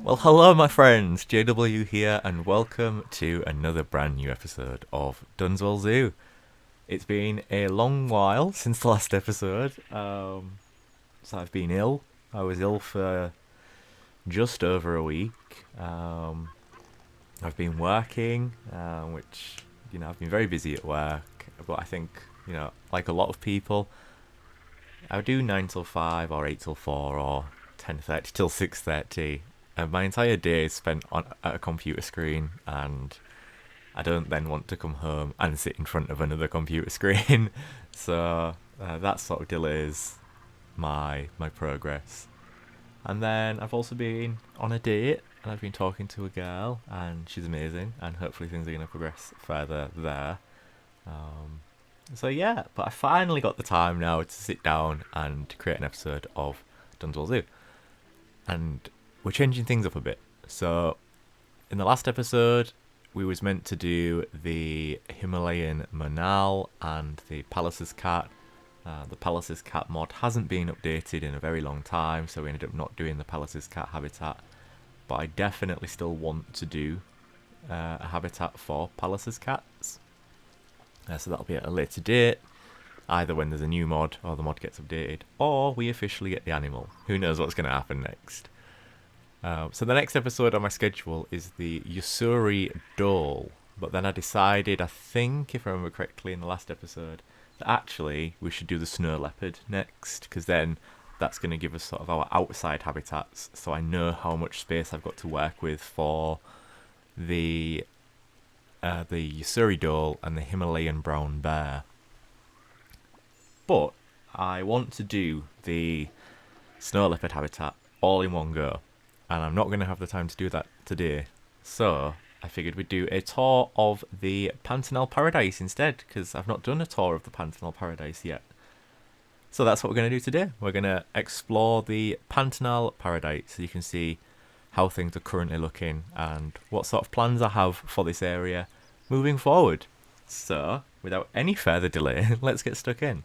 Well, hello, my friends. JW here, and welcome to another brand new episode of Dunswell Zoo. It's been a long while since the last episode. So I've been ill. I was ill for just over a week. I've been working, which I've been very busy at work. But I think like a lot of people, I do 9 till 5 or 8 till 4 or 10:30 till 6:30. And my entire day is spent at a computer screen, and I don't then want to come home and sit in front of another computer screen. So that sort of delays my progress. And then I've also been on a date, and I've been talking to a girl, and she's amazing, and hopefully things are going to progress further there. Um, so yeah, but I finally got the time now to sit down and create an episode of Dunswell Zoo. And we're changing things up a bit. So, in the last episode, we was meant to do the Himalayan Manal and the Pallas's cat. The Pallas's cat mod hasn't been updated in a very long time, so we ended up not doing the Pallas's cat habitat. But I definitely still want to do a habitat for Pallas's cats. So that'll be at a later date, either when there's a new mod or the mod gets updated, or we officially get the animal. Who knows what's going to happen next. So the next episode on my schedule is the Ussuri Dhole. But then I decided, I think, if I remember correctly in the last episode, that actually we should do the snow leopard next, because then that's going to give us sort of our outside habitats, so I know how much space I've got to work with for the Ussuri Dhole and the Himalayan brown bear. But I want to do the snow leopard habitat all in one go, and I'm not going to have the time to do that today. So I figured we'd do a tour of the Pantanal Paradise instead, because I've not done a tour of the Pantanal Paradise yet. So that's what we're going to do today. We're going to explore the Pantanal Paradise so you can see how things are currently looking and what sort of plans I have for this area moving forward. So, without any further delay, let's get stuck in.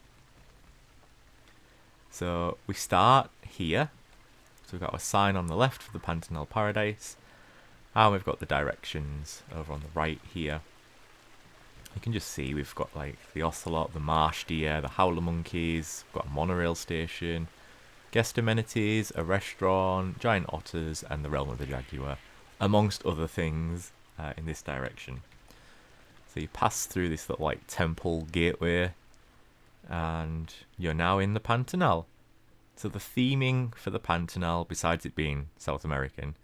So we start here. So we've got a sign on the left for the Pantanal Paradise, and we've got the directions over on the right here. You can just see we've got like the ocelot, the marsh deer, the howler monkeys, we've got a monorail station, guest amenities, a restaurant, giant otters, and the realm of the jaguar, amongst other things in this direction. So you pass through this little like temple gateway, and you're now in the Pantanal. So the theming for the Pantanal, besides it being South American,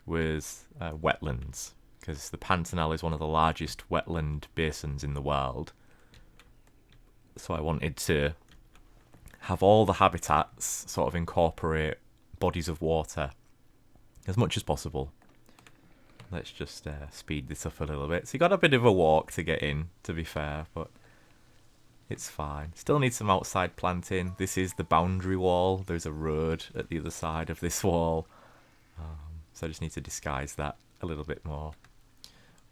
was wetlands, because the Pantanal is one of the largest wetland basins in the world. So I wanted to have all the habitats sort of incorporate bodies of water as much as possible. Let's just speed this up a little bit. So you got a bit of a walk to get in, to be fair, but it's fine. Still need some outside planting. This is the boundary wall. There's a road at the other side of this wall. So I just need to disguise that a little bit more.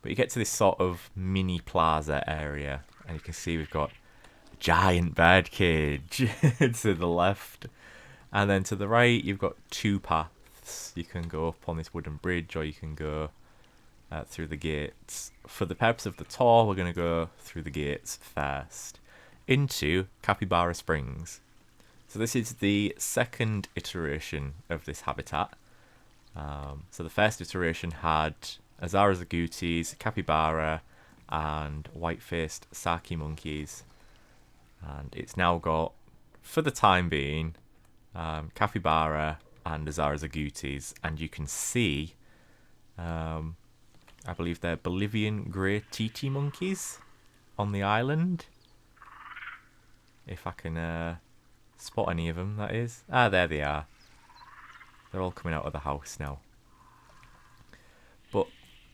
But you get to this sort of mini plaza area, and you can see we've got a giant bird cage to the left. And then to the right, you've got two paths. You can go up on this wooden bridge, or you can go through the gates. For the purpose of the tour, we're going to go through the gates first, into Capybara Springs. So this is the second iteration of this habitat. So the first iteration had Azara's agoutis, capybara, and white-faced saki monkeys. And it's now got, for the time being, capybara and Azara's agoutis. And you can see, I believe they're Bolivian grey titi monkeys on the island. If I can spot any of them, that is. Ah, there they are. They're all coming out of the house now. But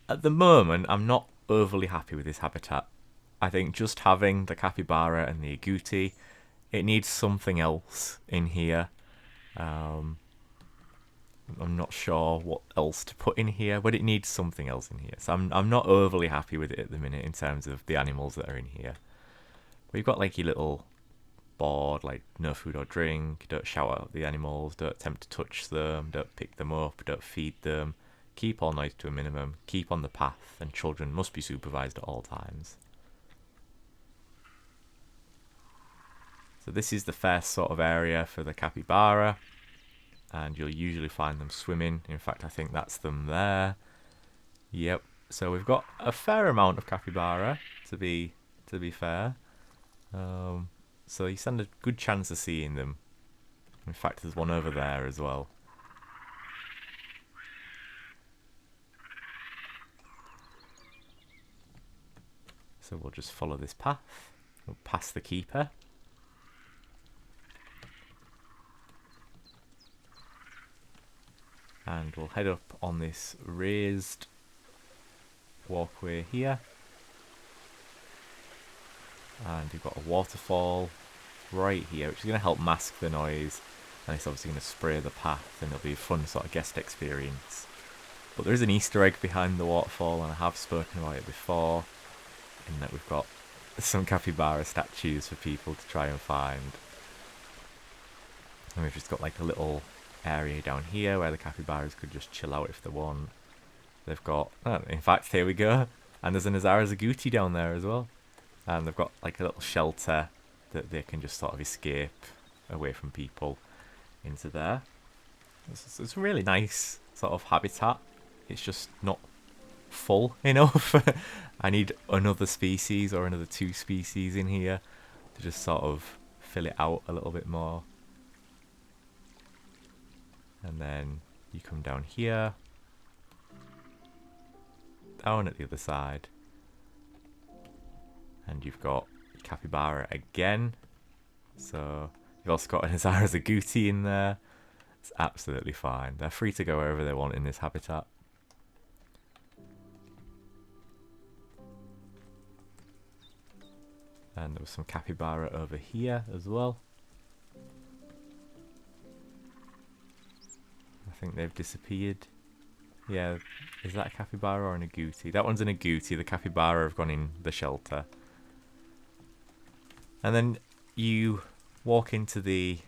at the moment, I'm not overly happy with this habitat. I think just having the capybara and the agouti, it needs something else in here. I'm not sure what else to put in here, but it needs something else in here. So I'm not overly happy with it at the minute in terms of the animals that are in here. But you've got like your little board, like no food or drink, don't shout at the animals, don't attempt to touch them, don't pick them up, don't feed them. keep all noise to a minimum, keep on the path, and children must be supervised at all times. So this is the first sort of area for the capybara, and you'll usually find them swimming. In fact, I think that's them there. Yep. So we've got a fair amount of capybara, to be fair. So you stand a good chance of seeing them. In fact, there's one over there as well. So we'll just follow this path. We'll pass the keeper. And we'll head up on this raised walkway here. And you've got a waterfall right here, which is going to help mask the noise. And it's obviously going to spray the path, and it'll be a fun sort of guest experience. But there is an Easter egg behind the waterfall, and I have spoken about it before, in that we've got some capybara statues for people to try and find. And we've just got like a little area down here where the capybaras could just chill out if they want. They've got, in fact, here we go. And there's an Azara Zaguti down there as well. And they've got like a little shelter that they can just sort of escape away from people into there. It's a really nice sort of habitat. It's just not full enough. I need another species or another 2 species in here to just sort of fill it out a little bit more. And then you come down here, down at the other side, and you've got capybara again. So you've also got an Azara Zaguti in there. It's absolutely fine. They're free to go wherever they want in this habitat. And there was some capybara over here as well. I think they've disappeared. Yeah, is that a capybara or an agouti? That one's an agouti. The capybara have gone in the shelter. And then you walk into the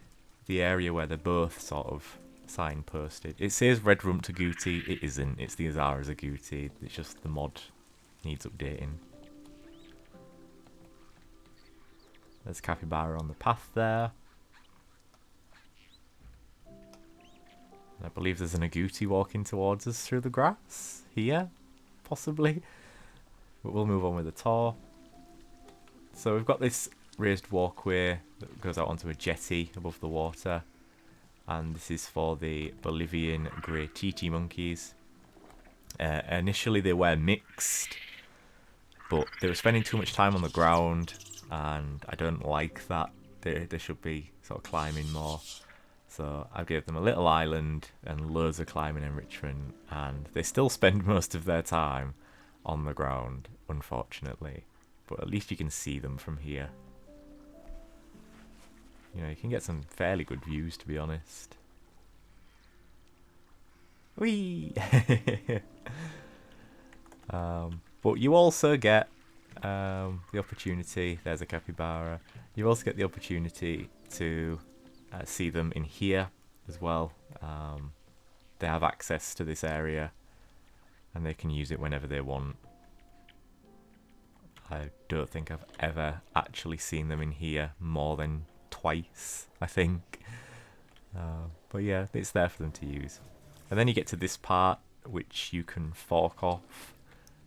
area where they're both sort of signposted. It says red rumped agouti. It isn't. It's the Azara Zaguti. It's just the mod needs updating. There's capybara on the path there. I believe there's an agouti walking towards us through the grass here, possibly. But we'll move on with the tour. So we've got this raised walkway that goes out onto a jetty above the water. And this is for the Bolivian grey titi monkeys. Initially they were mixed, but they were spending too much time on the ground, and I don't like that. They should be sort of climbing more. So I gave them a little island and loads of climbing enrichment, and they still spend most of their time on the ground, unfortunately. But at least you can see them from here. You know, you can get some fairly good views, to be honest. Whee! But you also get the opportunity, there's a capybara, you also get the opportunity to see them in here as well. They have access to this area and they can use it whenever they want. I don't think I've ever actually seen them in here more than twice, I think. But yeah, it's there for them to use. And then you get to this part which you can fork off,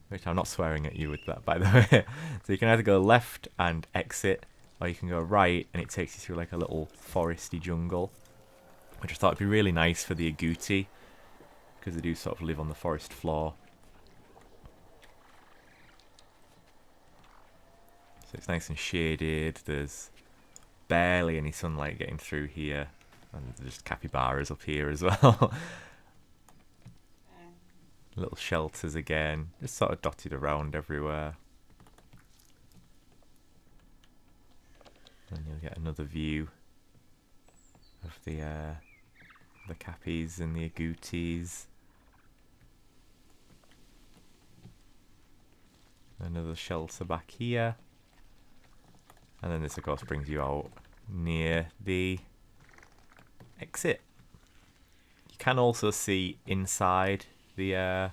which I'm not swearing at you with that, by the way. So you can either go left and exit, or you can go right and it takes you through like a little foresty jungle, which I thought would be really nice for the agouti, because they do sort of live on the forest floor. So it's nice and shaded, there's barely any sunlight getting through here, and there's just capybaras up here as well. Little shelters again, just sort of dotted around everywhere. And you'll get another view of the cappies and the agoutis. Another shelter back here. And then this of course brings you out near the exit. You can also see inside the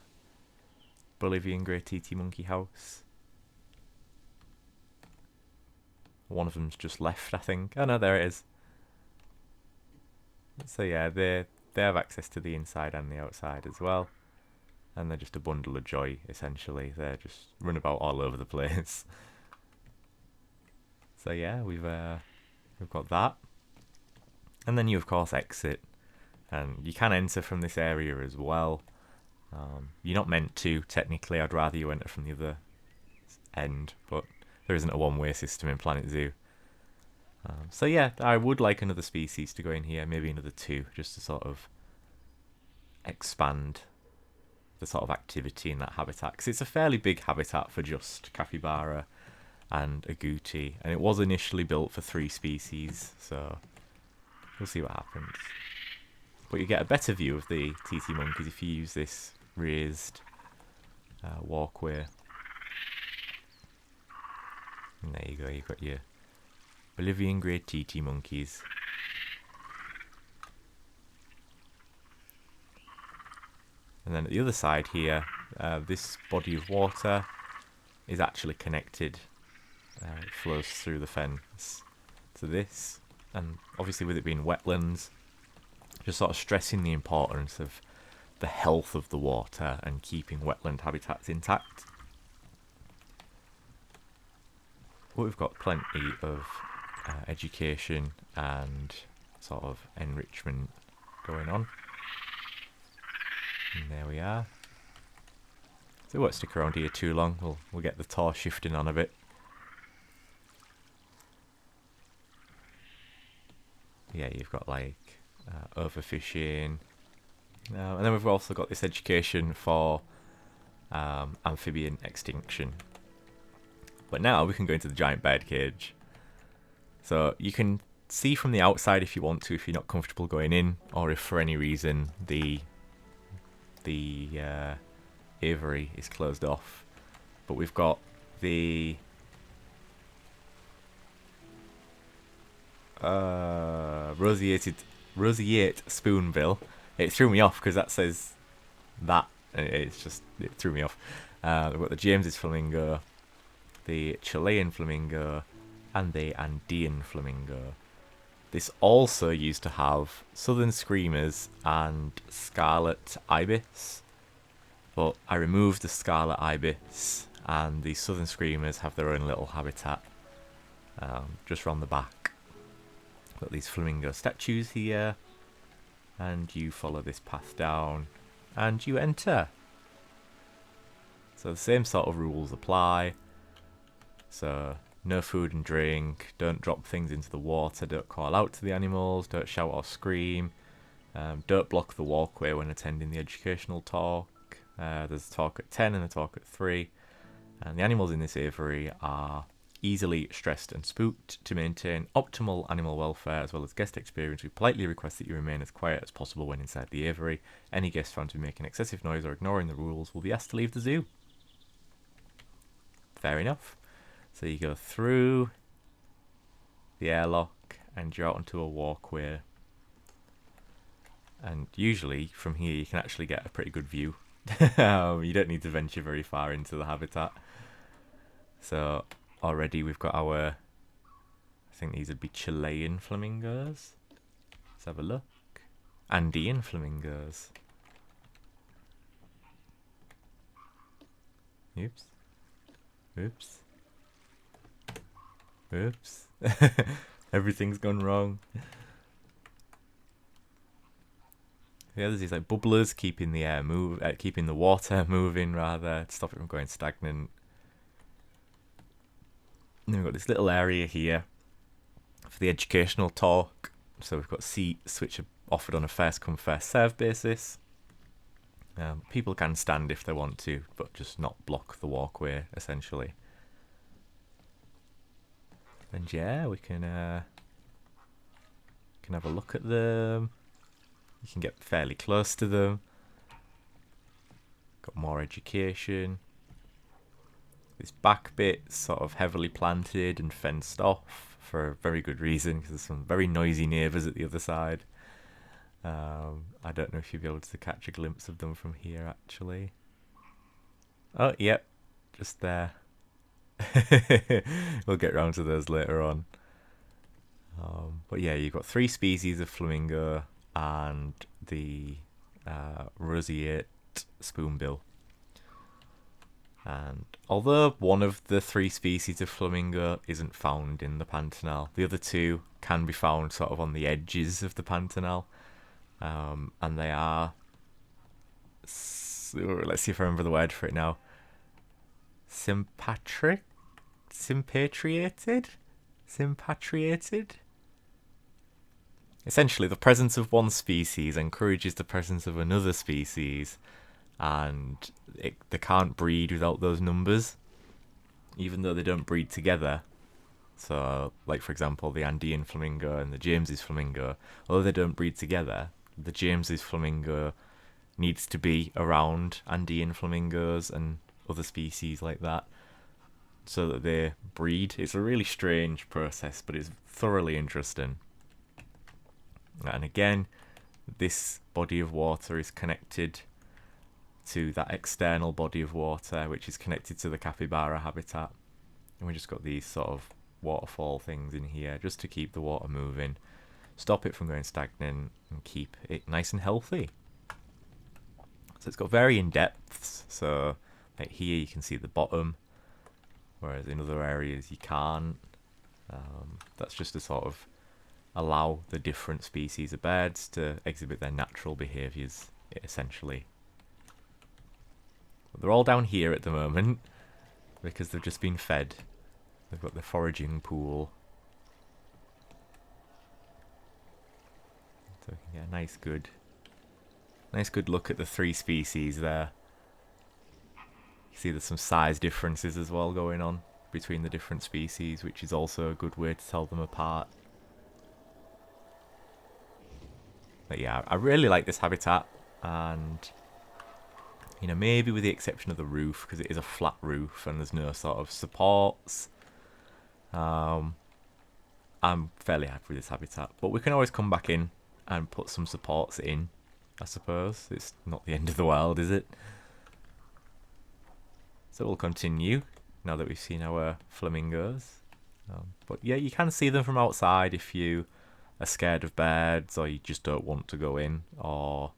Bolivian grey TT monkey house. One of them's just left, I think. Oh no, there it is. So yeah, they have access to the inside and the outside as well. And they're just a bundle of joy, essentially. They just run about all over the place. So yeah, we've got that. And then you, of course, exit. And you can enter from this area as well. You're not meant to, technically. I'd rather you enter from the other end. But there isn't a one-way system in Planet Zoo. So yeah, I would like another species to go in here. Maybe another 2, just to sort of expand the sort of activity in that habitat, because it's a fairly big habitat for just capybara and agouti, and it was initially built for 3 species, so we'll see what happens. But you get a better view of the TT monkeys if you use this raised walkway. And there you go, you've got your Bolivian grey TT monkeys. And then at the other side here, this body of water is actually connected. It flows through the fence to this. And obviously with it being wetlands, just sort of stressing the importance of the health of the water and keeping wetland habitats intact. But we've got plenty of education and sort of enrichment going on. And there we are. So we won't stick around here too long. We'll get the tour shifting on a bit. Yeah, you've got like overfishing. And then we've also got this education for amphibian extinction. But now we can go into the giant bird cage. So you can see from the outside if you want to, if you're not comfortable going in, or if for any reason the aviary is closed off. But we've got the roseate spoonbill. It threw me off because that says that. It threw me off. We've got the James's flamingo, the Chilean flamingo, and the Andean flamingo. This also used to have southern screamers and scarlet ibis, but I removed the scarlet ibis, and the southern screamers have their own little habitat just round the back. Got these flamingo statues here, and you follow this path down, and you enter. So the same sort of rules apply. So no food and drink, don't drop things into the water, don't call out to the animals, don't shout or scream, don't block the walkway when attending the educational talk. There's a talk at 10 and a talk at 3. And the animals in this aviary are easily stressed and spooked. To maintain optimal animal welfare as well as guest experience, we politely request that you remain as quiet as possible when inside the aviary. Any guest found to be making excessive noise or ignoring the rules will be asked to leave the zoo. Fair enough. So you go through the airlock and you're out onto a walkway. And usually from here you can actually get a pretty good view. You don't need to venture very far into the habitat. So already we've got our, I think these would be Chilean flamingos. Let's have a look. Andean flamingos. Oops. Oops. Oops. Everything's gone wrong. Yeah, there's these like bubblers keeping the air keeping the water moving rather, to stop it from going stagnant. And then we've got this little area here for the educational talk. So we've got seats which are offered on a first come first serve basis. People can stand if they want to, but just not block the walkway essentially. And yeah, we can have a look at them. You can get fairly close to them. Got more education. This back bit's sort of heavily planted and fenced off for a very good reason, because there's some very noisy neighbours at the other side. I don't know if you'll be able to catch a glimpse of them from here, actually. Oh, yep, just there. We'll get round to those later on. But yeah, you've got 3 species of flamingo and the roseate spoonbill. And although one of the 3 species of flamingo isn't found in the Pantanal, the other 2 can be found sort of on the edges of the Pantanal. And they are, let's see if I remember the word for it now, sympatriated? Essentially, the presence of one species encourages the presence of another species, and they can't breed without those numbers, even though they don't breed together. So, like for example, the Andean flamingo and the James's flamingo, although they don't breed together, the James's flamingo needs to be around Andean flamingos and other species like that, so that they breed. It's a really strange process, but it's thoroughly interesting. And again, this body of water is connected to that external body of water, which is connected to the capybara habitat. And we just got these sort of waterfall things in here just to keep the water moving, stop it from going stagnant, and keep it nice and healthy. So it's got varying depths. So like here you can see the bottom, whereas in other areas you can't. That's just to sort of allow the different species of birds to exhibit their natural behaviours, essentially. But they're all down here at the moment because they've just been fed. They've got the foraging pool, so we can get a nice good look at the 3 species there. You see there's some size differences as well going on between the different species, which is also a good way to tell them apart. But yeah, I really like this habitat, and you know, maybe with the exception of the roof, because it is a flat roof and there's no sort of supports, I'm fairly happy with this habitat. But we can always come back in and put some supports in, I suppose. It's not the end of the world, is it? So we'll continue now that we've seen our flamingos. But yeah, you can see them from outside if you are scared of birds, or you just don't want to go in, or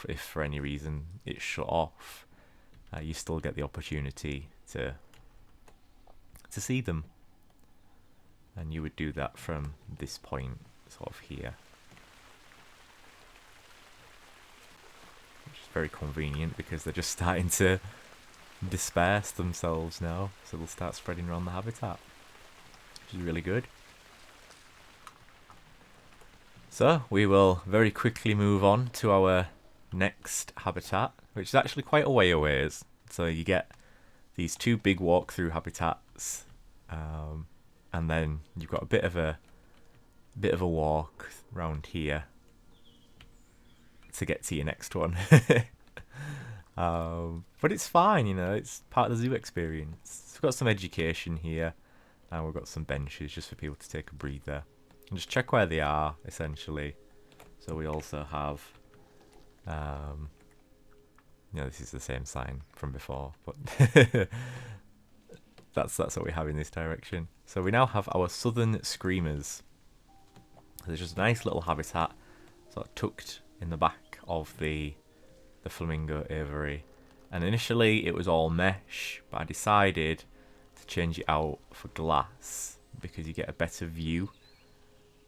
if for any reason it's shut off, you still get the opportunity to see them. And you would do that from this point, sort of here, which is very convenient because they're just starting to disperse themselves now, so they'll start spreading around the habitat, which is really good. So we will very quickly move on to our next habitat, which is actually quite a way away. So you get these 2 big walk-through habitats, and then you've got a bit of a walk around here to get to your next one. But it's fine, you know, it's part of the zoo experience. We've got some education here, and we've got some benches just for people to take a breather and just check where they are, essentially. So we also have, you know, this is the same sign from before, but that's what we have in this direction. So we now have our southern screamers. There's just a nice little habitat sort of tucked in the back of the flamingo aviary. And initially it was all mesh, but I decided to change it out for glass because you get a better view.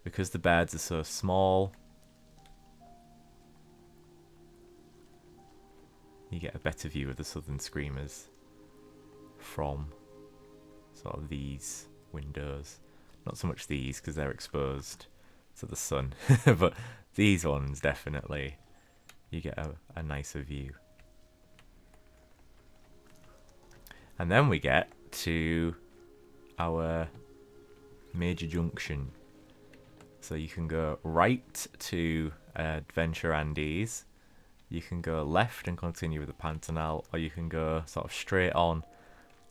Because the birds are so small, you get a better view of the southern screamers from sort of these windows. Not so much these because they're exposed to the sun, but these ones definitely, you get a nicer view. And then we get to our major junction. So you can go right to Adventure Andes, you can go left and continue with the Pantanal, or you can go sort of straight on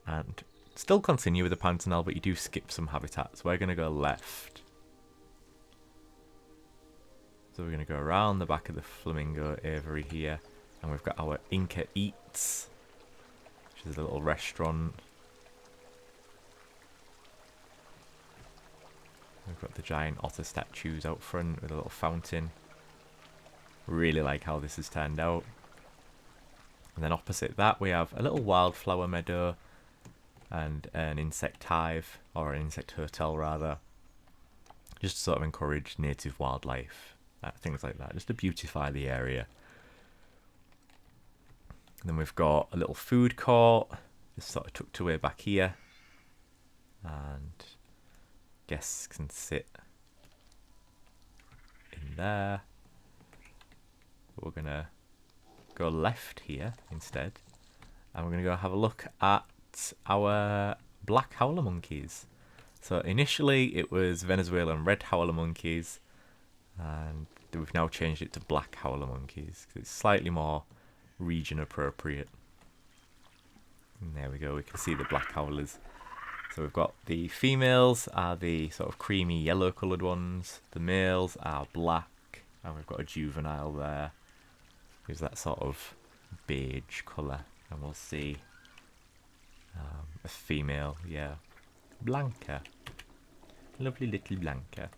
and still continue with the Pantanal, but you do skip some habitats. We're going to go left. So we're going to go around the back of the flamingo aviary here. And we've got our Inca Eats, which is a little restaurant. We've got the giant otter statues out front with a little fountain. Really like how this has turned out. And then opposite that we have a little wildflower meadow and an insect hive, or an insect hotel rather. Just to sort of encourage native wildlife, things like that, just to beautify the area. And then we've got a little food court, just sort of tucked away back here. And guests can sit in there. But we're going to go left here instead. And we're going to go have a look at our black howler monkeys. So initially it was Venezuelan red howler monkeys. And we've now changed it to black howler monkeys, because it's slightly more region appropriate. And there we go, we can see the black howlers. So we've got the females are the sort of creamy yellow coloured ones, the males are black, and we've got a juvenile there who's that sort of beige colour. And we'll see a female, yeah, Blanca, lovely little Blanca.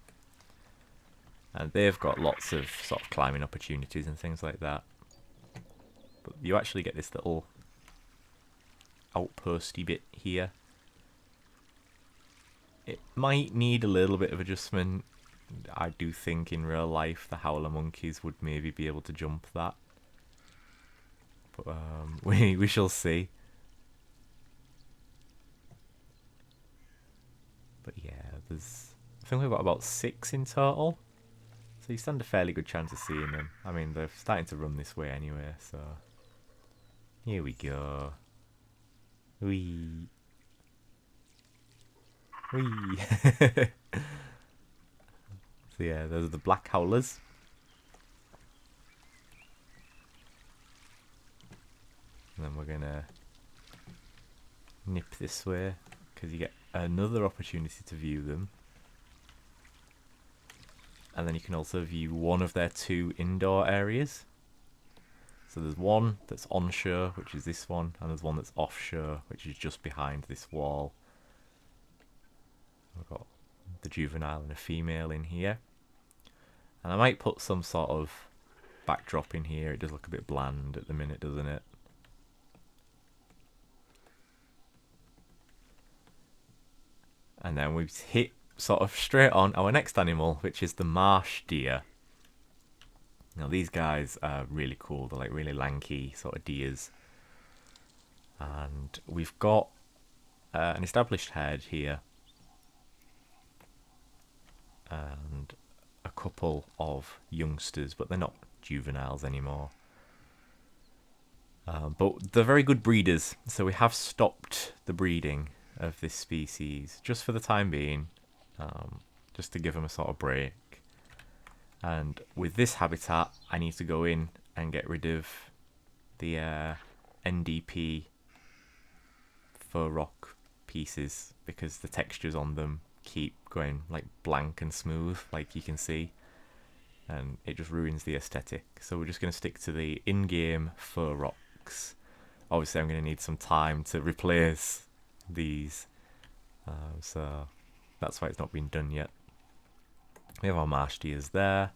And they've got lots of sort of climbing opportunities and things like that. But you actually get this little outposty bit here. It might need a little bit of adjustment. I do think in real life the howler monkeys would maybe be able to jump that. But we shall see. But yeah, I think we've got about 6 in total. So you stand a fairly good chance of seeing them. I mean, they're starting to run this way anyway, so... Here we go. Whee. Whee. So yeah, those are the black howlers. And then we're gonna nip this way, because you get another opportunity to view them. And then you can also view one of their 2 indoor areas. So there's one that's on show, which is this one, and there's one that's off show, which is just behind this wall. We've got the juvenile and a female in here. And I might put some sort of backdrop in here. It does look a bit bland at the minute, doesn't it? And then we've hit sort of straight on our next animal, which is the marsh deer. Now these guys are really cool. They're like really lanky sort of deers. And we've got an established herd here. And a couple of youngsters, but they're not juveniles anymore. But they're very good breeders. So we have stopped the breeding of this species just for the time being. Just to give them a sort of break. And with this habitat, I need to go in and get rid of the NDP fur rock pieces, because the textures on them keep going like blank and smooth, like you can see, and it just ruins the aesthetic. So we're just going to stick to the in-game fur rocks. Obviously I'm going to need some time to replace these, so that's why it's not been done yet. We have our marsh deers there.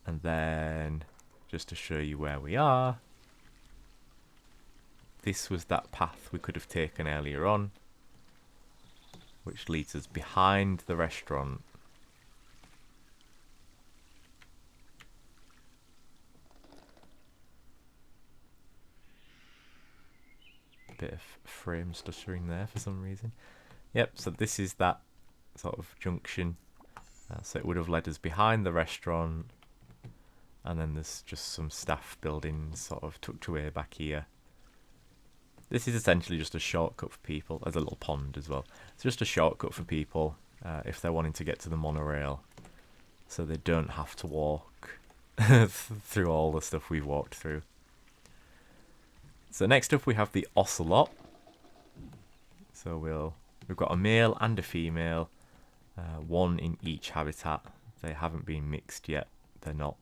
And then, just to show you where we are, this was that path we could have taken earlier on, which leads us behind the restaurant. Bit of frame stuttering there for some reason. Yep, so this is that sort of junction. So it would have led us behind the restaurant, and then there's just some staff buildings sort of tucked away back here. This is essentially just a shortcut for people. There's a little pond as well. It's just a shortcut for people if they're wanting to get to the monorail, so they don't have to walk through all the stuff we've walked through. So next up we have the ocelot. So we've got a male and a female, one in each habitat. they haven't been mixed yet. They're not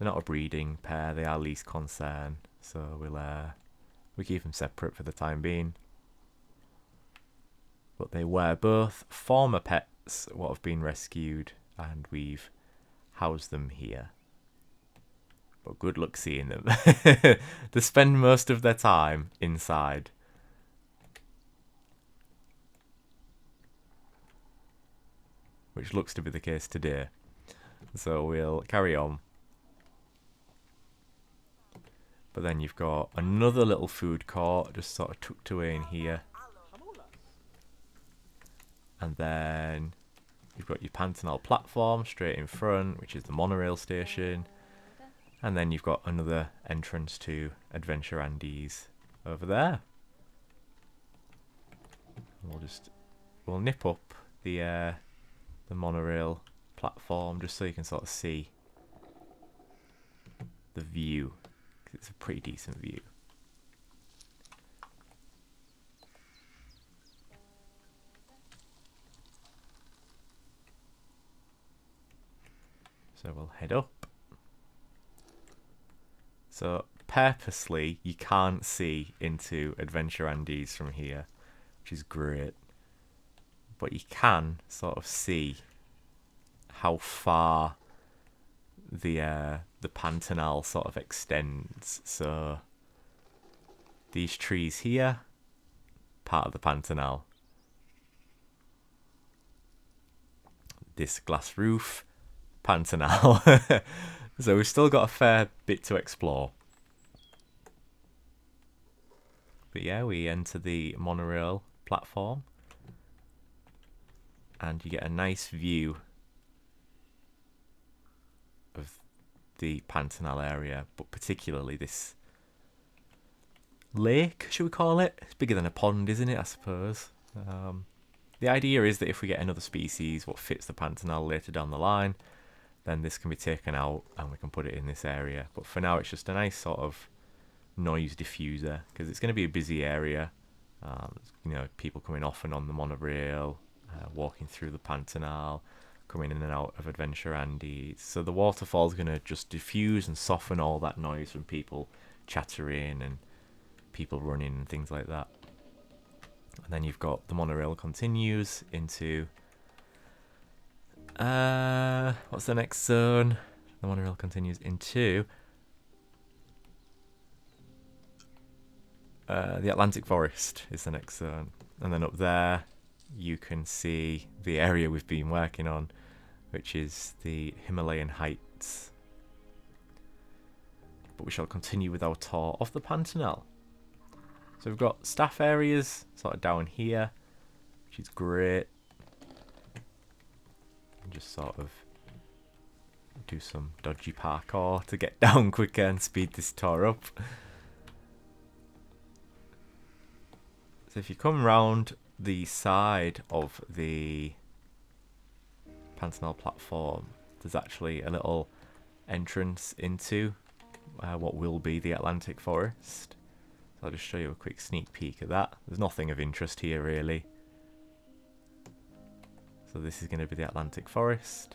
a breeding pair. They are least concern. So we keep them separate for the time being. But they were both former pets what have been rescued, and we've housed them here. But good luck seeing them. They spend most of their time inside. Which looks to be the case today. So we'll carry on. But then you've got another little food court just sort of tucked away in here. And then you've got your Pantanal platform straight in front, which is the monorail station. And then you've got another entrance to Adventure Andy's over there. We'll nip up the monorail platform just so you can sort of see the view, 'cause it's a pretty decent view. So we'll head up. So purposely you can't see into Adventure Andy's from here, which is great. But you can sort of see how far the Pantanal sort of extends. So these trees here, part of the Pantanal. This glass roof, Pantanal. So we've still got a fair bit to explore. But yeah, we enter the monorail platform. And you get a nice view of the Pantanal area, but particularly this lake, should we call it? It's bigger than a pond, isn't it, I suppose? The idea is that if we get another species what fits the Pantanal later down the line, then this can be taken out and we can put it in this area. But for now, it's just a nice sort of noise diffuser, because it's going to be a busy area. You know, people coming off and on the monorail, walking through the Pantanal, coming in and out of Adventure Andy's. So the waterfall's going to just diffuse and soften all that noise from people chattering and people running and things like that. And then you've got the monorail continues into... what's the next zone? The monorail continues into... the Atlantic Forest is the next zone. And then up there you can see the area we've been working on, which is the Himalayan Heights. But we shall continue with our tour of the Pantanal. So we've got staff areas sort of down here, which is great. And just sort of do some dodgy parkour to get down quicker and speed this tour up. So if you come round the side of the Pantanal platform, there's actually a little entrance into what will be the Atlantic Forest. So I'll just show you a quick sneak peek of that. There's nothing of interest here really. So this is going to be the Atlantic Forest.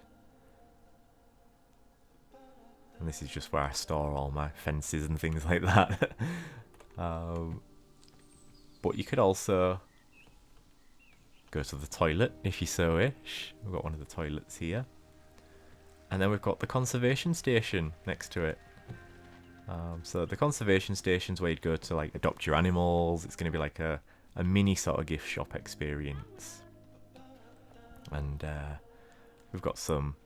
And this is just where I store all my fences and things like that. But you could also go to the toilet if you so wish. We've got one of the toilets here. And then we've got the conservation station next to it. So the conservation station's where you'd go to like adopt your animals. It's going to be like a mini sort of gift shop experience. And we've got some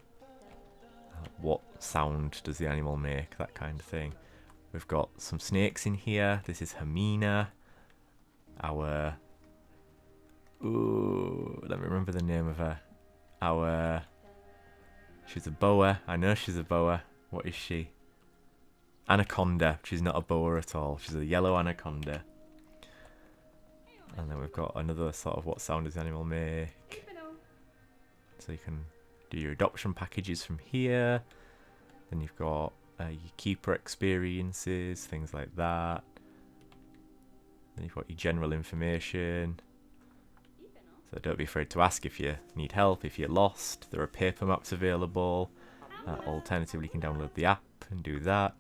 what sound does the animal make, that kind of thing. We've got some snakes in here. This is Hermina. Let me remember the name of her. She's a boa. I know she's a boa. What is she? Anaconda. She's not a boa at all. She's a yellow anaconda. And then we've got another sort of what sound does the animal make. So you can do your adoption packages from here. Then you've got your keeper experiences, things like that. Then you've got your general information. So don't be afraid to ask if you need help, if you're lost. There are paper maps available. Alternatively, you can download the app and do that.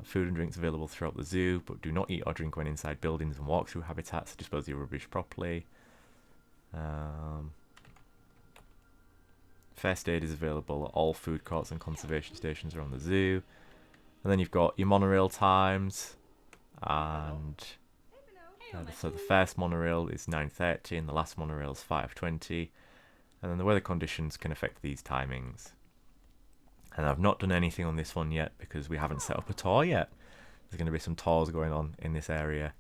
Food and drinks available throughout the zoo, but do not eat or drink when inside buildings and walk through habitats. Dispose of your rubbish properly. First aid is available at all food courts and conservation stations around the zoo. And then you've got your monorail times. And so the first monorail is 9:30 and the last monorail is 5:20. And then the weather conditions can affect these timings. And I've not done anything on this one yet because we haven't set up a tour yet. There's going to be some tours going on in this area.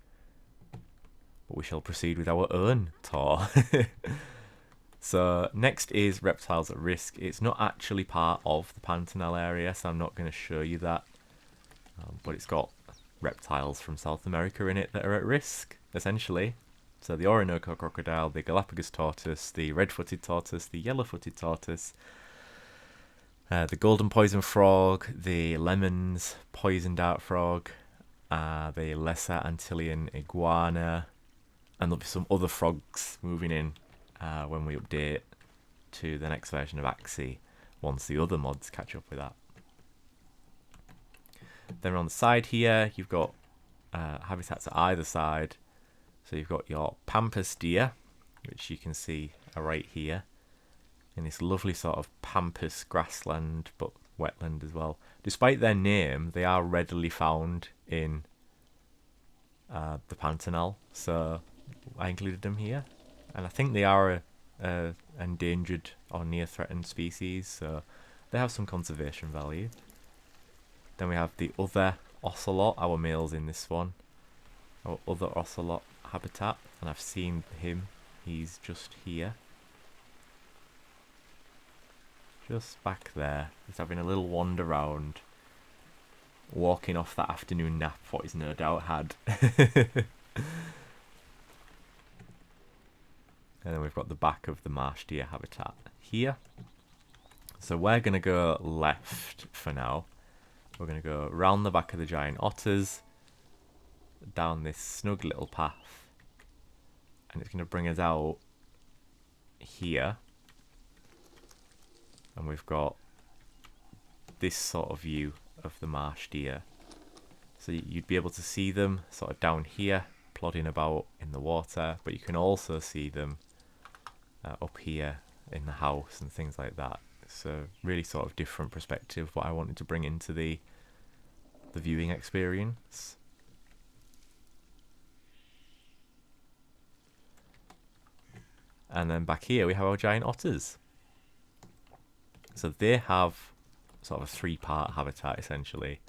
But we shall proceed with our own tour. So next is reptiles at risk. It's not actually part of the Pantanal area, so I'm not going to show you that. But it's got reptiles from South America in it that are at risk, essentially. So the Orinoco crocodile, the Galapagos tortoise, the red-footed tortoise, the yellow-footed tortoise, the golden poison frog, the lemons poison dart frog, the lesser Antillean iguana, and there'll be some other frogs moving in when we update to the next version of Axie once the other mods catch up with that. Then on the side here, you've got habitats at either side. So you've got your pampas deer, which you can see are right here, in this lovely sort of pampas grassland, but wetland as well. Despite their name, they are readily found in the Pantanal, so I included them here. And I think they are a endangered or near threatened species, so they have some conservation value. Then we have the other ocelot, our males in this one, our other ocelot habitat, and I've seen him. He's just here, just back there. He's having a little wander around, walking off that afternoon nap what he's no doubt had. And then we've got the back of the marsh deer habitat here. So we're going to go left for now. We're going to go round the back of the giant otters, down this snug little path, and it's going to bring us out here. And we've got this sort of view of the marsh deer. So you'd be able to see them sort of down here, plodding about in the water, but you can also see them up here in the house and things like that. It's a really sort of different perspective what I wanted to bring into the viewing experience. And then back here we have our giant otters. So they have sort of a three-part habitat essentially.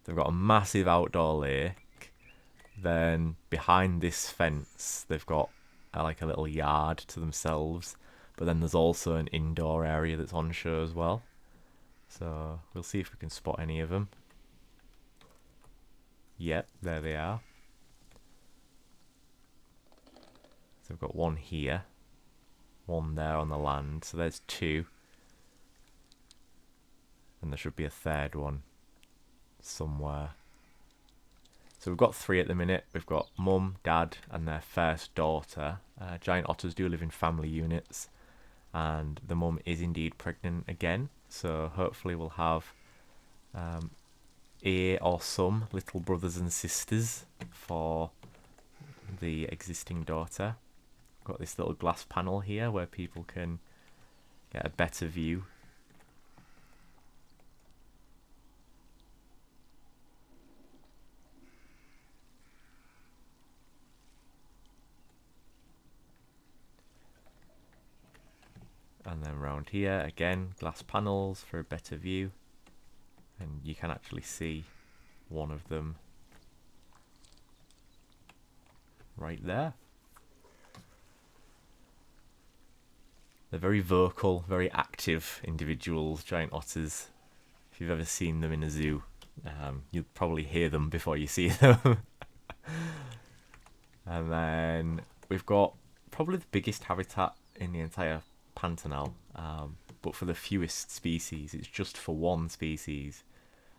They've got a massive outdoor lake. Then behind this fence they've got like a little yard to themselves. But then there's also an indoor area that's on show as well. So we'll see if we can spot any of them. Yep, there they are. So we've got one here, one there on the land. So there's two. And there should be a third one somewhere. So we've got three at the minute. We've got mum, dad, and their first daughter. Giant otters do live in family units. And the mum is indeed pregnant again. So hopefully we'll have a or some little brothers and sisters for the existing daughter. Got this little glass panel here where people can get a better view. And then round here again, glass panels for a better view, and you can actually see one of them right there. They're very vocal, very active individuals, giant otters. If you've ever seen them in a zoo, you'll probably hear them before you see them. And then we've got probably the biggest habitat in the entire Pantanal, but for the fewest species. It's just for one species,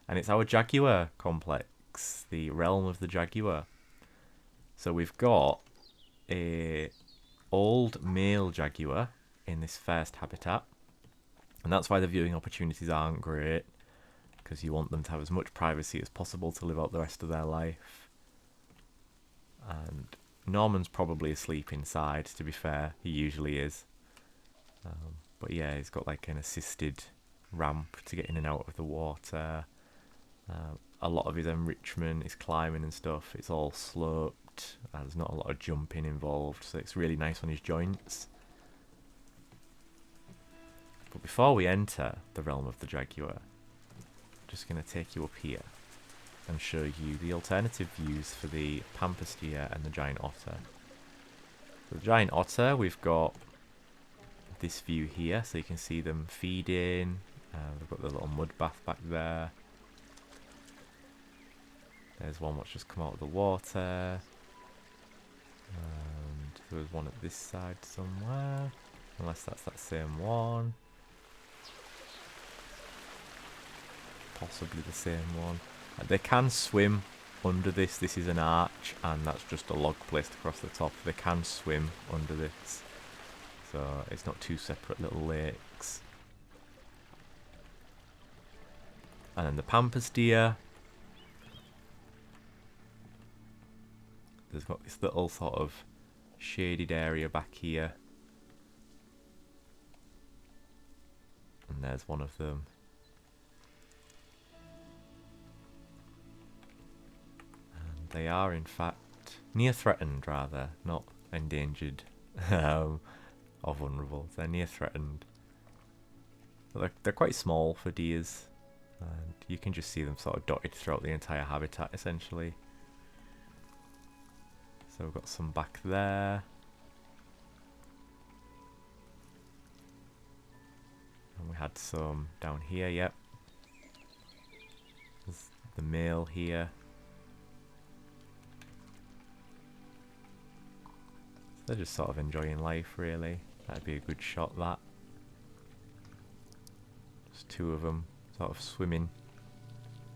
and it's our jaguar complex, the realm of the jaguar. So we've got a old male jaguar in this first habitat, and that's why the viewing opportunities aren't great, because you want them to have as much privacy as possible to live out the rest of their life. And Norman's probably asleep inside, to be fair. He usually is. But yeah, he's got like an assisted ramp to get in and out of the water. A lot of his enrichment is climbing and stuff. It's all sloped. There's not a lot of jumping involved, so it's really nice on his joints. But before we enter the realm of the jaguar, I'm just going to take you up here and show you the alternative views for the pampas deer and the giant otter. For the giant otter, we've got this view here, so you can see them feeding. We've got the little mud bath back there. There's one that's just come out of the water. And there's one at this side somewhere, unless that's that same one. Possibly the same one. They can swim under this. This is an arch, and that's just a log placed across the top. They can swim under this, so it's not two separate little lakes. And then the pampas deer, there's got this little sort of shaded area back here, and there's one of them. They are, in fact, near threatened, rather, not endangered or vulnerable. They're near threatened. But they're quite small for deers, and you can just see them sort of dotted throughout the entire habitat, essentially. So we've got some back there. And we had some down here, yep. There's the male here. They're just sort of enjoying life, really. That'd be a good shot, that. Just two of them sort of swimming.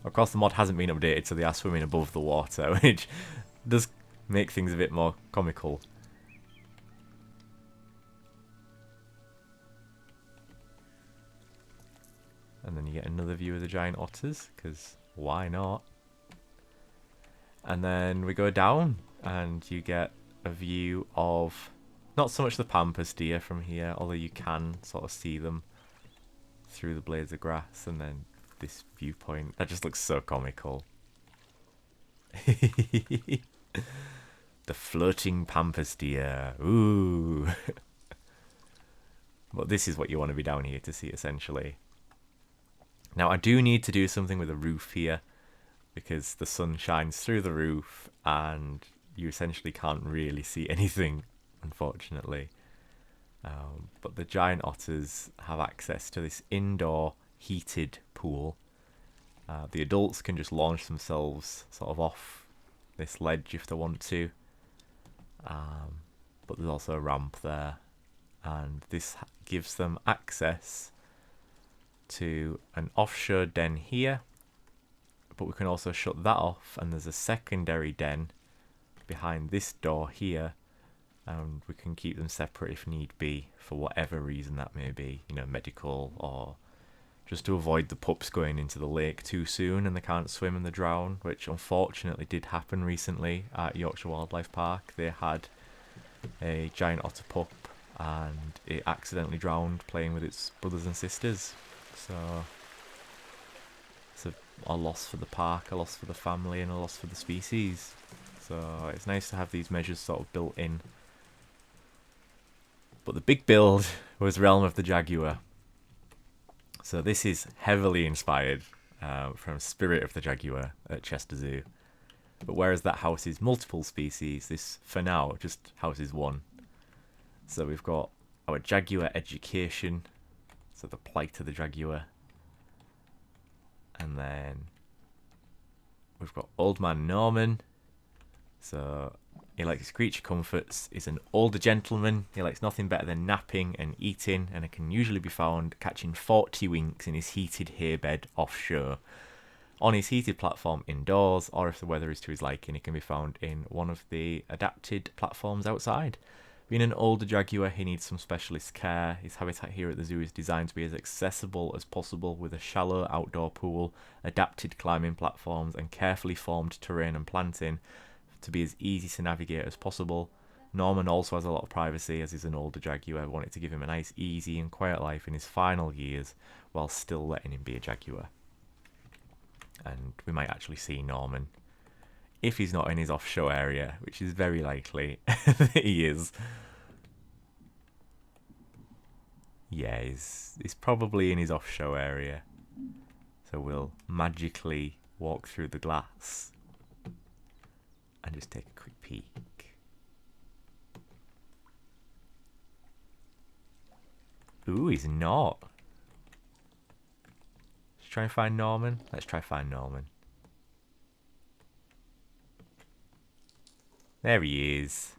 Of course, the mod hasn't been updated, so they are swimming above the water, which does make things a bit more comical. And then you get another view of the giant otters, because why not? And then we go down, and you get a view of not so much the pampas deer from here, although you can sort of see them through the blades of grass, and then this viewpoint that just looks so comical. The floating pampas deer, ooh. But this is what you want to be down here to see, essentially. Now I do need to do something with the roof here, because the sun shines through the roof and you essentially can't really see anything, unfortunately. But the giant otters have access to this indoor heated pool. The adults can just launch themselves sort of off this ledge if they want to. But there's also a ramp there, and this gives them access to an offshore den here, but we can also shut that off, and there's a secondary den behind this door here, and we can keep them separate if need be, for whatever reason that may be, you know, medical, or just to avoid the pups going into the lake too soon and they can't swim and they drown, which unfortunately did happen recently at Yorkshire Wildlife Park. They had a giant otter pup and it accidentally drowned playing with its brothers and sisters, so it's a loss for the park, a loss for the family, and a loss for the species. So it's nice to have these measures sort of built in. But the big build was Realm of the Jaguar. So this is heavily inspired from Spirit of the Jaguar at Chester Zoo. But whereas that houses multiple species, this, for now, just houses one. So we've got our Jaguar education, so the plight of the Jaguar. And then we've got Old Man Norman. So he likes his creature comforts, is an older gentleman. He likes nothing better than napping and eating, and it can usually be found catching 40 winks in his heated hay bed offshore. On his heated platform indoors, or if the weather is to his liking, it can be found in one of the adapted platforms outside. Being an older jaguar, he needs some specialist care. His habitat here at the zoo is designed to be as accessible as possible, with a shallow outdoor pool, adapted climbing platforms, and carefully formed terrain and planting to be as easy to navigate as possible. Norman also has a lot of privacy, as he's an older jaguar. I wanted to give him a nice, easy and quiet life in his final years, while still letting him be a jaguar. And we might actually see Norman, if he's not in his offshore area, which is very likely that he is. Yeah, he's probably in his offshore area. So we'll magically walk through the glass and just take a quick peek. Ooh, he's not. Let's try and find Norman. Let's try find Norman. There he is.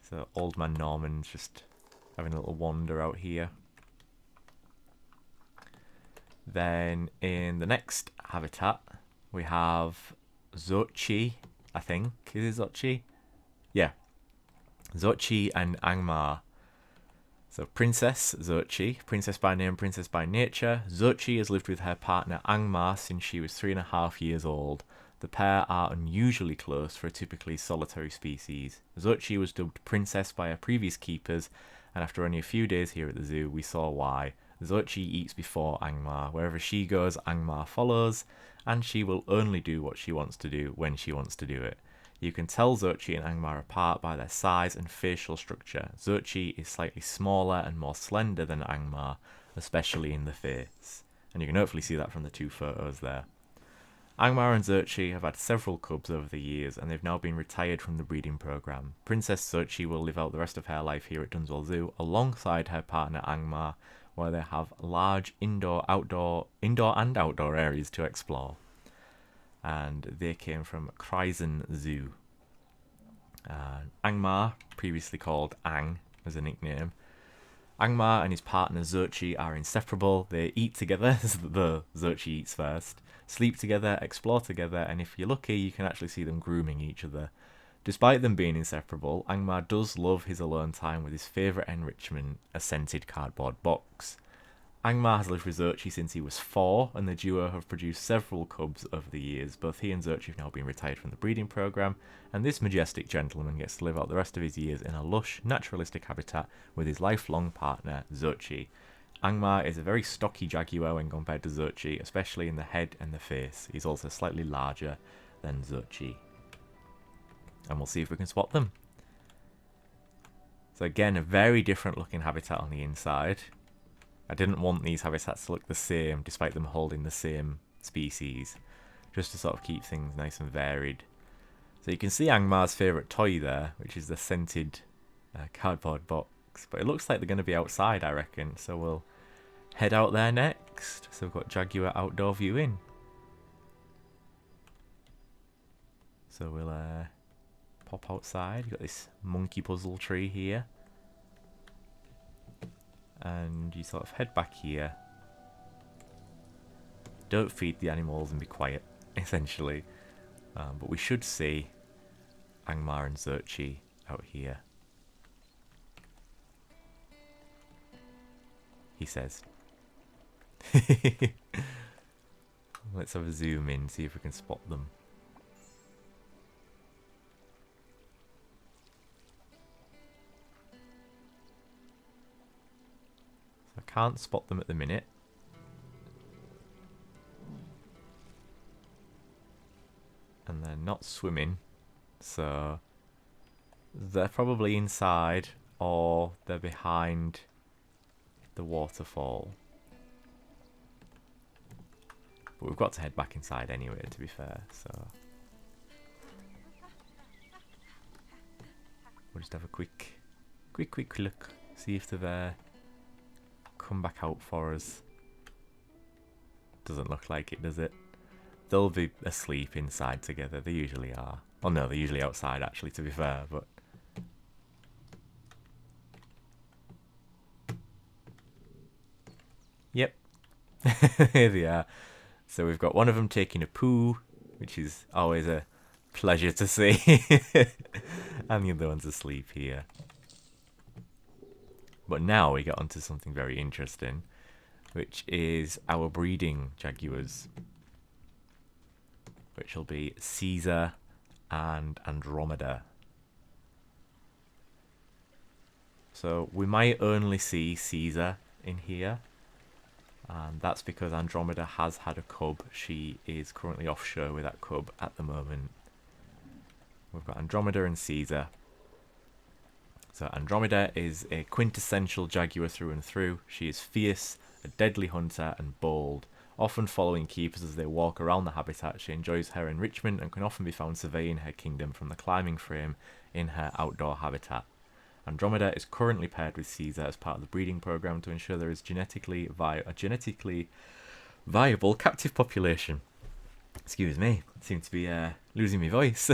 So old man Norman's just having a little wander out here. Then in the next habitat we have Xochi, I think. Is it Xochi? Yeah. Xochi and Angmar. So Princess Xochi, princess by name, princess by nature. Xochi has lived with her partner Angmar since she was 3.5 years old. The pair are unusually close for a typically solitary species. Xochi was dubbed princess by her previous keepers, and after only a few days here at the zoo, we saw why. Xochi eats before Angmar. Wherever she goes, Angmar follows, and she will only do what she wants to do when she wants to do it. You can tell Xochi and Angmar apart by their size and facial structure. Xochi is slightly smaller and more slender than Angmar, especially in the face. And you can hopefully see that from the two photos there. Angmar and Xochi have had several cubs over the years, and they've now been retired from the breeding program. Princess Xochi will live out the rest of her life here at Dunswell Zoo alongside her partner Angmar, where they have large indoor and outdoor areas to explore. And they came from Kryzen Zoo. Angmar, previously called Ang as a nickname. Angmar and his partner Xochi are inseparable. They eat together, the Xochi eats first, sleep together, explore together, and if you're lucky, you can actually see them grooming each other. Despite them being inseparable, Angmar does love his alone time with his favourite enrichment, a scented cardboard box. Angmar has lived with Xochi since he was 4, and the duo have produced several cubs over the years. Both he and Xochi have now been retired from the breeding program, and this majestic gentleman gets to live out the rest of his years in a lush, naturalistic habitat with his lifelong partner, Xochi. Angmar is a very stocky jaguar when compared to Xochi, especially in the head and the face. He's also slightly larger than Xochi. And we'll see if we can spot them. So again, a very different looking habitat on the inside. I didn't want these habitats to look the same, despite them holding the same species, just to sort of keep things nice and varied. So you can see Angmar's favourite toy there, which is the scented cardboard box. But it looks like they're going to be outside, I reckon. So we'll head out there next. So we've got Jaguar outdoor viewing. So we'll pop outside. You've got this monkey puzzle tree here. And you sort of head back here. Don't feed the animals and be quiet, essentially. But we should see Angmar and Xochi out here. He says. Let's have a zoom in, see if we can spot them. I can't spot them at the minute. And they're not swimming, so they're probably inside or they're behind the waterfall. But we've got to head back inside anyway, to be fair, so we'll just have a quick look, see if they've come back out for us. Doesn't look like it, does it? They'll be asleep inside together. They usually are. Oh no, they're usually outside actually, to be fair, but yep. Here they are. So we've got one of them taking a poo, which is always a pleasure to see. And the other one's asleep here. But now we get onto something very interesting, which is our breeding jaguars, which will be Caesar and Andromeda. So we might only see Caesar in here, and that's because Andromeda has had a cub. She is currently offshore with that cub at the moment. We've got Andromeda and Caesar. So Andromeda is a quintessential jaguar through and through. She is fierce, a deadly hunter, and bold. Often following keepers as they walk around the habitat, she enjoys her enrichment and can often be found surveying her kingdom from the climbing frame in her outdoor habitat. Andromeda is currently paired with Caesar as part of the breeding program to ensure there is a genetically viable captive population. Excuse me, I seem to be losing my voice.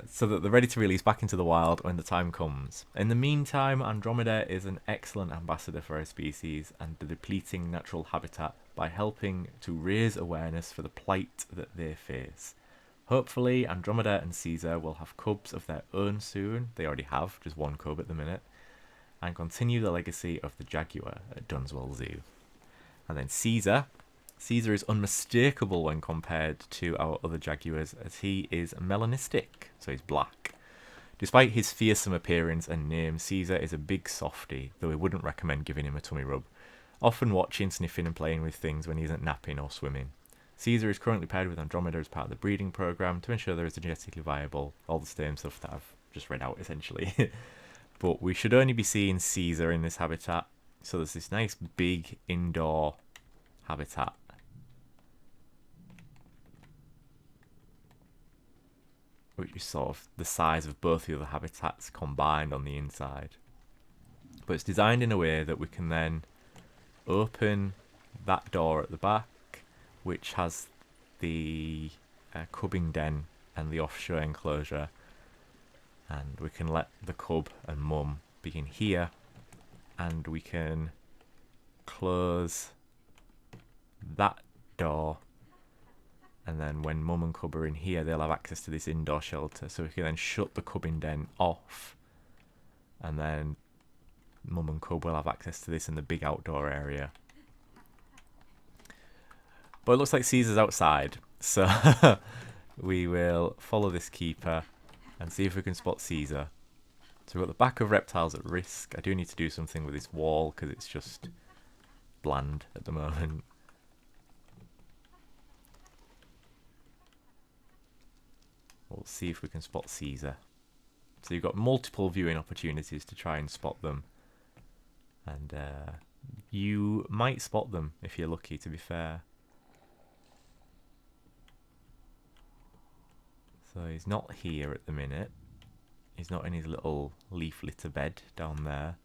So that they're ready to release back into the wild when the time comes. In the meantime, Andromeda is an excellent ambassador for her species and the depleting natural habitat by helping to raise awareness for the plight that they face. Hopefully, Andromeda and Caesar will have cubs of their own soon. They already have, just one cub at the minute. And continue the legacy of the jaguar at Dunswell Zoo. And then Caesar is unmistakable when compared to our other jaguars, as he is melanistic, so he's black. Despite his fearsome appearance and name, Caesar is a big softie, though we wouldn't recommend giving him a tummy rub, often watching, sniffing and playing with things when he isn't napping or swimming. Caesar is currently paired with Andromeda as part of the breeding program to ensure there is a genetically viable, all the same stuff that I've just read out essentially. But we should only be seeing Caesar in this habitat, so there's this nice big indoor habitat. Which is sort of the size of both the other habitats combined on the inside. But it's designed in a way that we can then open that door at the back, which has the cubbing den and the offshore enclosure. And we can let the cub and mum be in here. And we can close that door. And then when mum and cub are in here, they'll have access to this indoor shelter. So we can then shut the cubbing den off. And then mum and cub will have access to this in the big outdoor area. But it looks like Caesar's outside. So we will follow this keeper and see if we can spot Caesar. So we've got the back of reptiles at risk. I do need to do something with this wall because it's just bland at the moment. We'll see if we can spot Caesar. So you've got multiple viewing opportunities to try and spot them. And you might spot them if you're lucky, to be fair. So he's not here at the minute. He's not in his little leaf litter bed down there.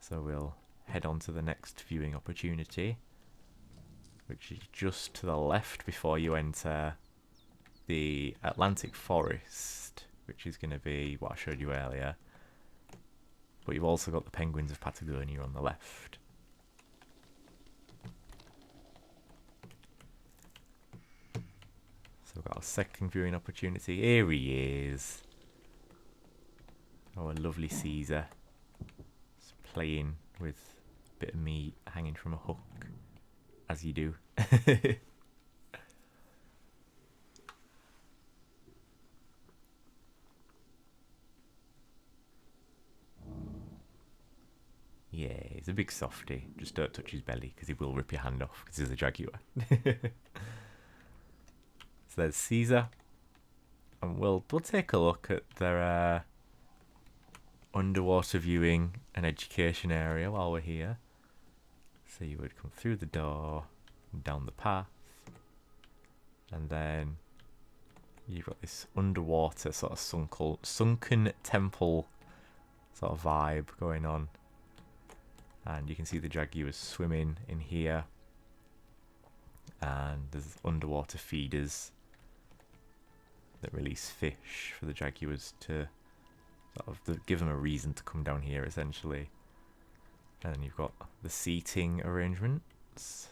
So we'll head on to the next viewing opportunity, which is just to the left before you enter the Atlantic Forest, which is going to be what I showed you earlier. But you've also got the penguins of Patagonia on the left. So we've got our second viewing opportunity. Here he is. Our lovely Caesar. Just playing with a bit of meat hanging from a hook, as you do. Yeah, he's a big softie. Just don't touch his belly because he will rip your hand off because he's a jaguar. So there's Caesar. And we'll take a look at their underwater viewing and education area while we're here. So you would come through the door, down the path, and then you've got this underwater sort of sunken temple sort of vibe going on. And you can see the jaguars swimming in here. And there's underwater feeders that release fish for the jaguars to sort of give them a reason to come down here, essentially. And then you've got the seating arrangements.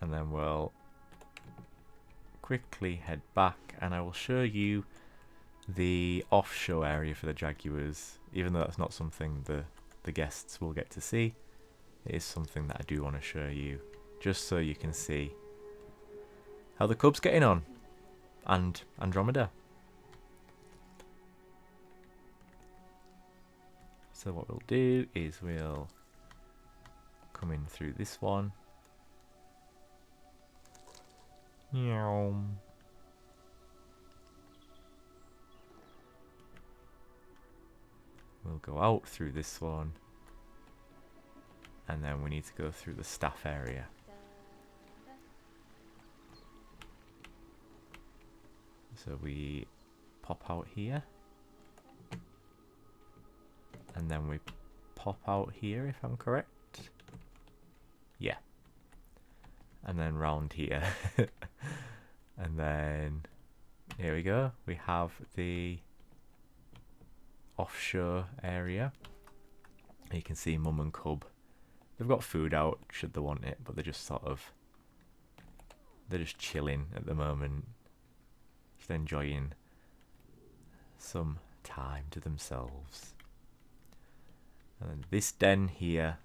And then we'll quickly head back and I will show you the offshore area for the jaguars. Even though that's not something the guests will get to see, it is something that I do want to show you, just so you can see how the cub's getting on, and Andromeda. So what we'll do is we'll come in through this one. Meow. We'll go out through this one. And then we need to go through the staff area. So we pop out here. And then we pop out here, if I'm correct. Yeah. And then round here. And then here we go. We have the offshore area. You can see mum and cub. They've got food out should they want it, but they're just they're just chilling at the moment. Just enjoying some time to themselves. And then this den here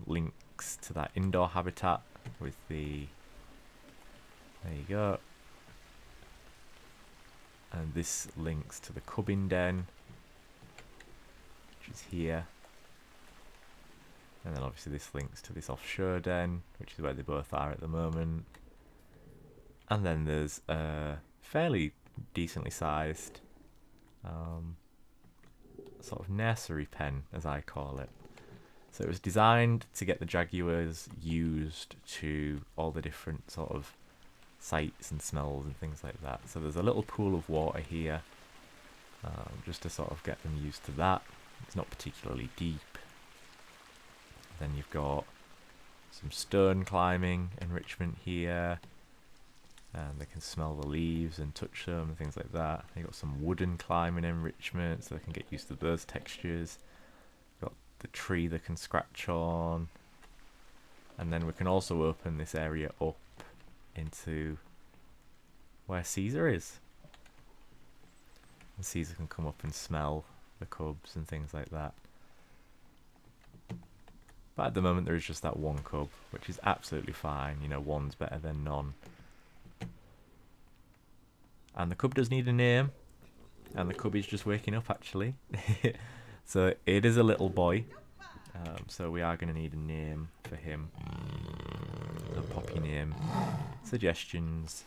links to that indoor habitat with the, there you go. And this links to the cubbing den, which is here. And then obviously this links to this offshore den, which is where they both are at the moment. And then there's a fairly decently sized sort of nursery pen, as I call it. So it was designed to get the jaguars used to all the different sort of sights and smells and things like that. So there's a little pool of water here, just to sort of get them used to that. It's not particularly deep. Then you've got some stone climbing enrichment here, and they can smell the leaves and touch them and things like that. You've got some wooden climbing enrichment, so they can get used to those textures. Got the tree they can scratch on, and then we can also open this area up into where Caesar is. And Caesar can come up and smell the cubs and things like that. But at the moment there is just that one cub, which is absolutely fine. You know, one's better than none. And the cub does need a name. And the cub is just waking up, actually. So it is a little boy. So we are going to need a name for him. So pop your name suggestions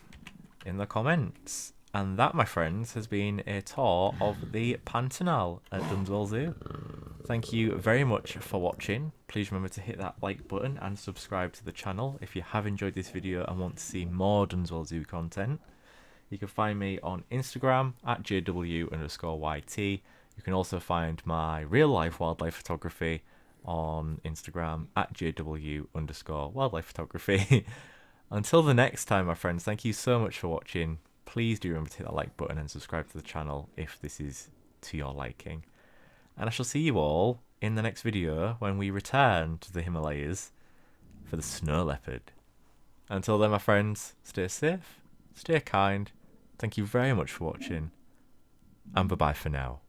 in the comments. And that, my friends, has been a tour of the Pantanal at Dunswell Zoo. Thank you very much for watching. Please remember to hit that like button and subscribe to the channel if you have enjoyed this video and want to see more Dunswell Zoo content. You can find me on Instagram at JW_YT. You can also find my real life wildlife photography on Instagram at JW_wildlife photography. Until the next time, my friends, thank you so much for watching. Please do remember to hit that like button and subscribe to the channel if this is to your liking. And I shall see you all in the next video when we return to the Himalayas for the snow leopard. Until then, my friends, stay safe, stay kind. Thank you very much for watching, and bye-bye for now.